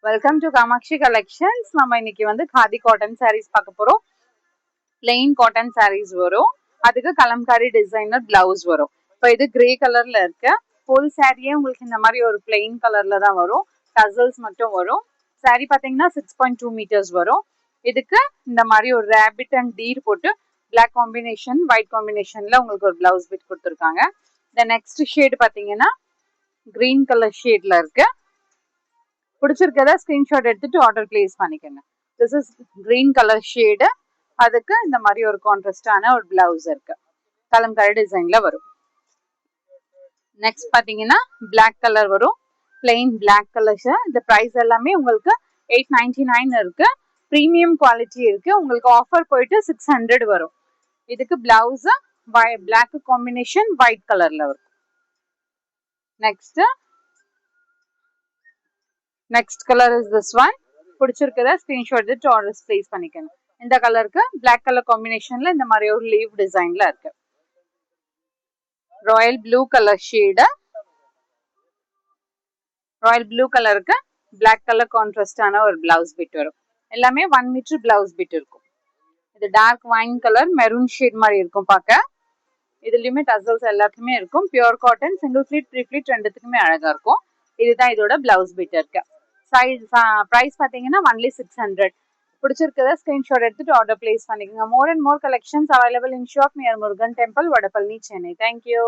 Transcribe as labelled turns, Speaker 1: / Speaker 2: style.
Speaker 1: Welcome to Kamakshi collections. நம்ம இன்னைக்கு வந்து காதி காட்டன் சாரீஸ் பார்க்க போறோம். பிளெயின் காட்டன் சாரீஸ் வரும், அதுக்கு கலம்காரி டிசைனர் பிளவுஸ் வரும். இப்போ இது கிரே கலர்ல இருக்கு. ஃபுல் சாரியே உங்களுக்கு இந்த மாதிரி ஒரு பிளெயின் கலர்ல தான் வரும், டசல்ஸ் மட்டும் வரும். சாரி பார்த்தீங்கன்னா 6.2 மீட்டர்ஸ் வரும். இதுக்கு இந்த மாதிரி ஒரு ரேபிட் அண்ட் டீர் போட்டு பிளாக் காம்பினேஷன் ஒயிட் காம்பினேஷன்ல உங்களுக்கு ஒரு பிளவுஸ் பிட் கொடுத்துருக்காங்க. இந்த நெக்ஸ்ட் ஷேட் பார்த்தீங்கன்னா கிரீன் கலர் ஷேட்ல இருக்கு. பிடிச்சிருக்கத ஸ்கிரீன்ஷாட் எடுத்துட்டு ஆர்டர் பிளேஸ் பண்ணிக்கோங்க. This is green colour shade. அதுக்கு இந்த மாதிரி ஒரு கான்ட்ராஸ்டான ஒரு பிளவுஸ் இருக்கு, கலம்காரி டிசைன்ல வரும். நெக்ஸ்ட் பாத்தீங்கன்னா பிளாக் கலர் வரும், பிளெயின் பிளாக் கலர்ஸ். இந்த பிரைஸ் எல்லாமே உங்களுக்கு 899 இருக்கு. ப்ரீமியம் குவாலிட்டி இருக்கு. உங்களுக்கு ஆஃபர் போயிட்டு 600 வரும். இதுக்கு பிளவுஸ் பிளாக் காம்பினேஷன் ஒயிட் கலர்ல வரும். Next colour is this one. பிடிச்சிருக்கத ஸ்கிரீன்ஷாட் எடுத்து ஆர்டர்ஸ் பிளேஸ் பண்ணிக்கணும். இந்த கலருக்கு பிளாக் கலர் காம்பினேஷன்ல இந்த மாதிரி ஒரு லீவ் டிசைன்ல இருக்கு. Royal blue colour shade. Royal blue கலருக்கு பிளாக் கலர் கான்ட்ராஸ்டான ஒரு பிளவுஸ் பிட் வரும். எல்லாமே 1 மீட்டர் பிளவுஸ் பிட் இருக்கும். இது dark wine colour maroon shade மாதிரி இருக்கும் பார்க்க. இதுலயுமே டசல்ஸ் எல்லாத்துக்குமே இருக்கும். Pure cotton, single pleat, three pleat ரெண்டுத்துக்குமே அழகா இருக்கும். இதுதான் இதோட பிளவுஸ் பிட் இருக்கு. பிரைஸ் பார்த்தீங்கன்னா ஒன்லி 600. பிடிச்சிருக்கத ஸ்கிரீன்ஷாட் எடுத்துட்டு ஆர்டர் பிளேஸ் பண்ணிக்கோங்க. More and more collections available in shop near Murugan temple, Vadapalani, Chennai. Thank you.